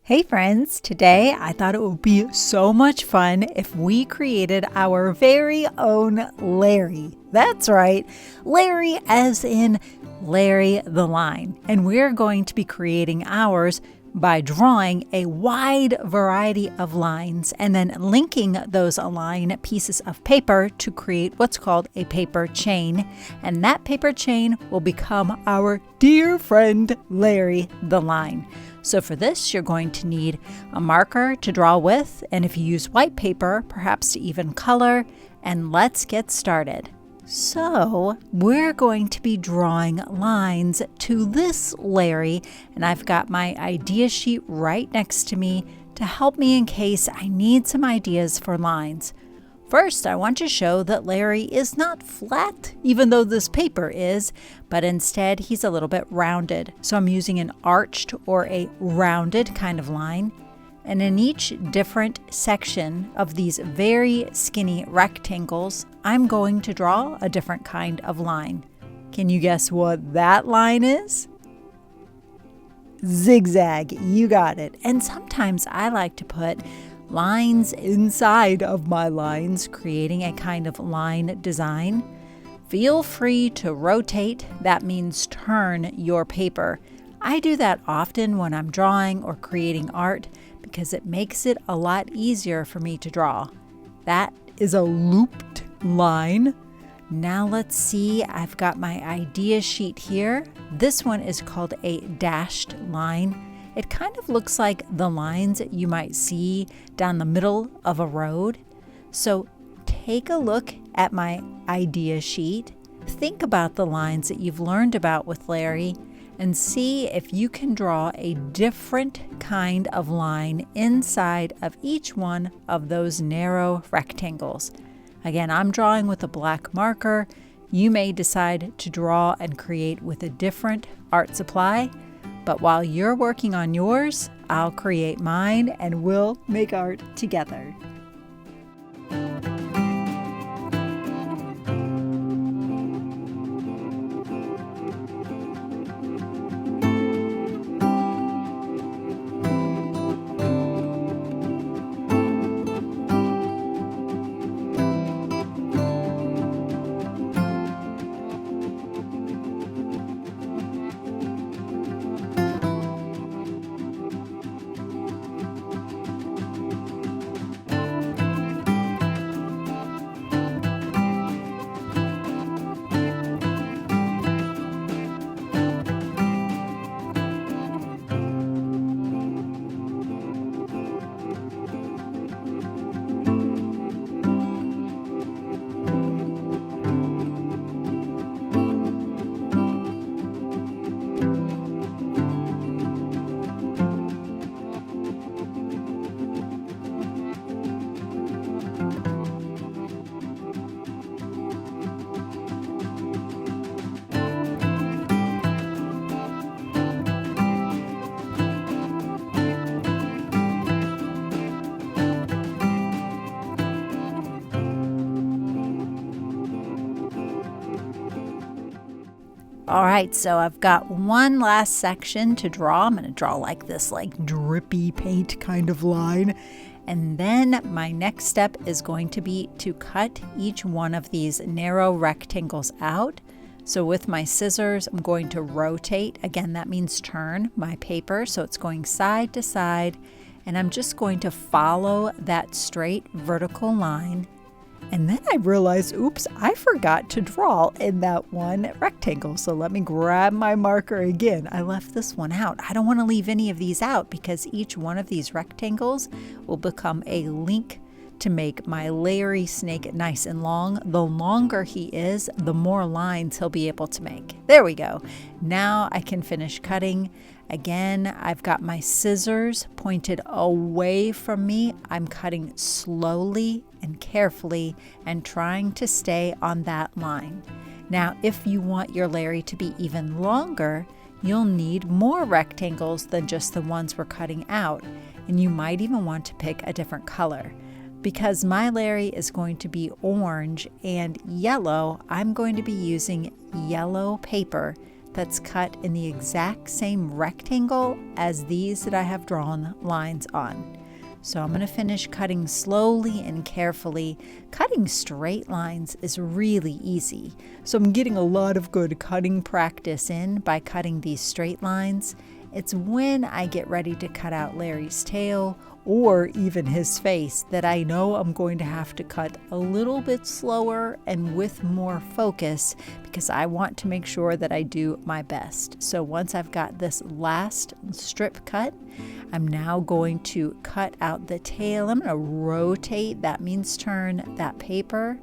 Hey friends, today I thought it would be so much fun if we created our very own Larry. That's right, Larry as in Larry the Line. And we're going to be creating ours by drawing a wide variety of lines and then linking those line pieces of paper to create what's called a paper chain. And that paper chain will become our dear friend Larry the Line. So for this, you're going to need a marker to draw with, and if you use white paper, perhaps to even color, and let's get started. So we're going to be drawing lines to this Larry, and I've got my idea sheet right next to me to help me in case I need some ideas for lines. First, I want to show that Larry is not flat, even though this paper is, but instead he's a little bit rounded. So I'm using an arched or a rounded kind of line. And in each different section of these very skinny rectangles, I'm going to draw a different kind of line. Can you guess what that line is? Zigzag, you got it. And sometimes I like to put lines inside of my lines, creating a kind of line design. Feel free to rotate, that means turn your paper. I do that often when I'm drawing or creating art because it makes it a lot easier for me to draw. That is a looped line. Now let's see, I've got my idea sheet here. This one is called a dashed line. It kind of looks like the lines you might see down the middle of a road. So take a look at my idea sheet. Think about the lines that you've learned about with Larry and see if you can draw a different kind of line inside of each one of those narrow rectangles. Again, I'm drawing with a black marker. You may decide to draw and create with a different art supply. But while you're working on yours, I'll create mine and we'll make art together. All right, so I've got one last section to draw. I'm going to draw like this, like drippy paint kind of line. And then my next step is going to be to cut each one of these narrow rectangles out. So with my scissors, I'm going to rotate. Again, that means turn my paper. So it's going side to side. And I'm just going to follow that straight vertical line. And then I realized, oops, I forgot to draw in that one rectangle. So let me grab my marker again. I left this one out. I don't want to leave any of these out because each one of these rectangles will become a link to make my Larry snake nice and long. The longer he is, the more lines he'll be able to make. There we go. Now I can finish cutting. Again, I've got my scissors pointed away from me. I'm cutting slowly and carefully and trying to stay on that line. Now, if you want your Larry to be even longer, you'll need more rectangles than just the ones we're cutting out, and you might even want to pick a different color. Because my Larry is going to be orange and yellow, I'm going to be using yellow paper that's cut in the exact same rectangle as these that I have drawn lines on. So I'm going to finish cutting slowly and carefully. Cutting straight lines is really easy. So I'm getting a lot of good cutting practice in by cutting these straight lines. It's when I get ready to cut out Larry's tail or even his face that I know I'm going to have to cut a little bit slower and with more focus because I want to make sure that I do my best. So once I've got this last strip cut, I'm now going to cut out the tail. I'm going to rotate, that means turn, that paper.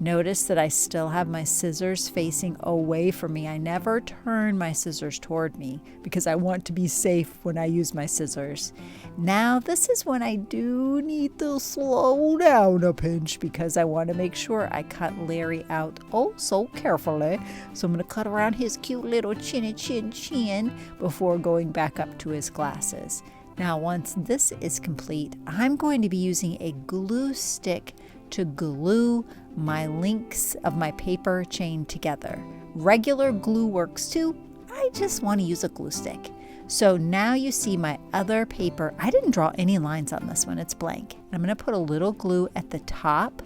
Notice that I still have my scissors facing away from me. I never turn my scissors toward me because I want to be safe when I use my scissors. Now, this is when I do need to slow down a pinch because I want to make sure I cut Larry out oh so carefully. So I'm going to cut around his cute little chin before going back up to his glasses. Now, once this is complete, I'm going to be using a glue stick to glue my links of my paper chain together. Regular glue works too. I just want to use a glue stick. So now you see my other paper. I didn't draw any lines on this one. It's blank. I'm going to put a little glue at the top,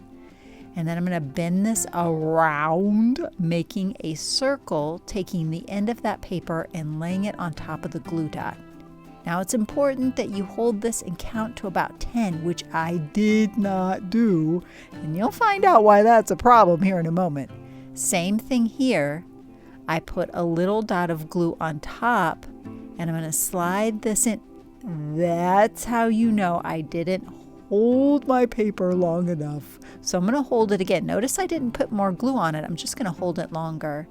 and then I'm going to bend this around, making a circle, taking the end of that paper and laying it on top of the glue dot. Now it's important that you hold this and count to about 10, which I did not do, and you'll find out why that's a problem here in a moment. Same thing here. I put a little dot of glue on top, and I'm going to slide this in. That's how you know I didn't hold my paper long enough. So I'm going to hold it again. Notice I didn't put more glue on it. I'm just going to hold it longer.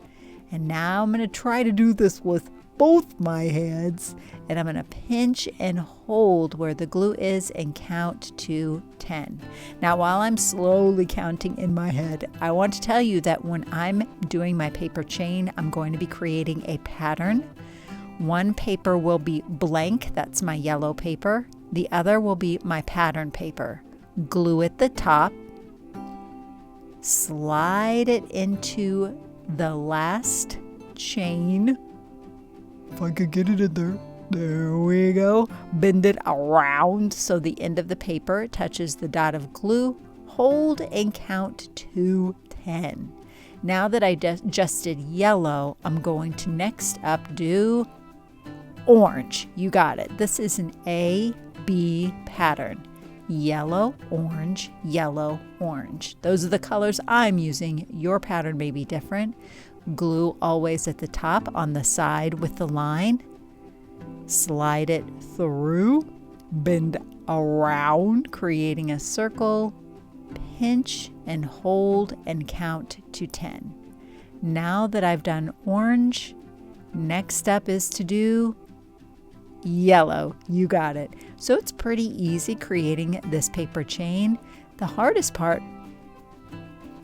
And now I'm going to try to do this with both my hands, and I'm going to pinch and hold where the glue is and count to 10. Now, while I'm slowly counting in my head, I want to tell you that when I'm doing my paper chain, I'm going to be creating a pattern. One paper will be blank, that's my yellow paper. The other will be my pattern paper. Glue at the top, slide it into the last chain. If I could get it in there. There we go. Bend it around so the end of the paper touches the dot of glue. Hold and count to 10. Now that I just did yellow, I'm going to next up do orange. You got it. This is an A-B pattern. Yellow, orange, yellow, orange. Those are the colors I'm using. Your pattern may be different. Glue always at the top on the side with the line. Slide it through, bend around, creating a circle, pinch and hold and count to 10. Now that I've done orange, next step is to do yellow. You got it. So it's pretty easy creating this paper chain. The hardest part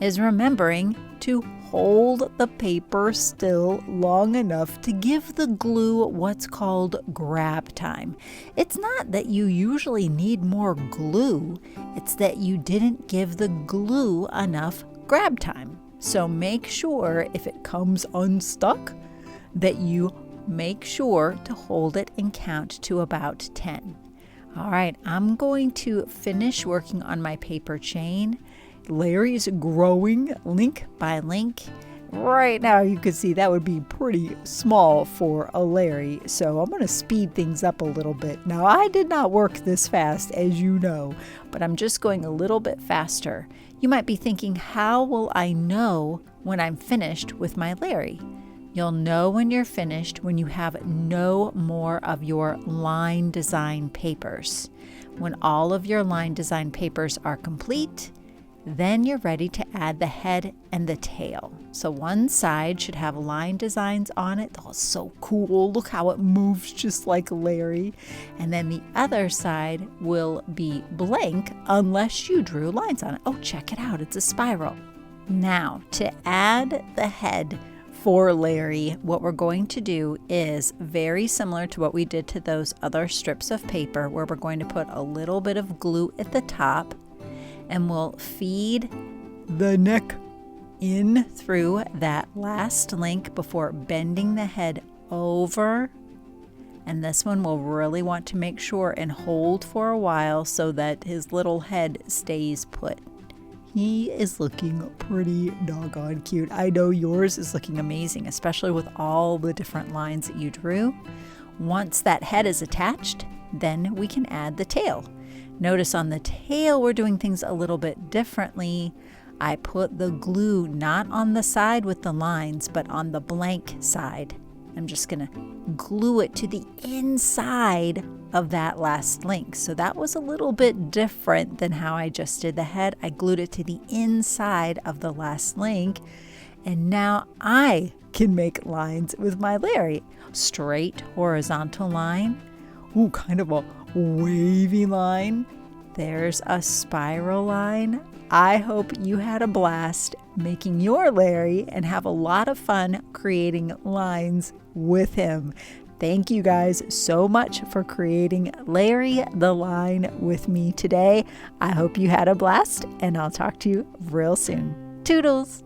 is remembering to hold the paper still long enough to give the glue what's called grab time. It's not that you usually need more glue, it's that you didn't give the glue enough grab time. So make sure if it comes unstuck that you make sure to hold it and count to about 10. All right, I'm going to finish working on my paper chain. Larry's growing link by link. Right now you can see that would be pretty small for a Larry, so I'm going to speed things up a little bit. Now I did not work this fast, as you know, but I'm just going a little bit faster. You might be thinking, how will I know when I'm finished with my Larry? You'll know when you're finished when you have no more of your line design papers. When all of your line design papers are complete, then you're ready to add the head and the tail. So one side should have line designs on it. Oh, so cool. Look how it moves just like Larry. And then the other side will be blank unless you drew lines on it. Oh, check it out. It's a spiral. Now, to add the head for Larry, what we're going to do is very similar to what we did to those other strips of paper, where we're going to put a little bit of glue at the top and we'll feed the neck in through that last link before bending the head over. And this one we'll really want to make sure and hold for a while so that his little head stays put. He is looking pretty doggone cute. I know yours is looking amazing, especially with all the different lines that you drew. Once that head is attached, then we can add the tail. Notice on the tail, we're doing things a little bit differently. I put the glue not on the side with the lines, but on the blank side. I'm just gonna glue it to the inside of that last link. So that was a little bit different than how I just did the head. I glued it to the inside of the last link. And now I can make lines with my Larry. Straight horizontal line. Ooh, kind of a wavy line. There's a spiral line. I hope you had a blast making your Larry and have a lot of fun creating lines with him. Thank you guys so much for creating Larry the Line with me today. I hope you had a blast, and I'll talk to you real soon. Toodles!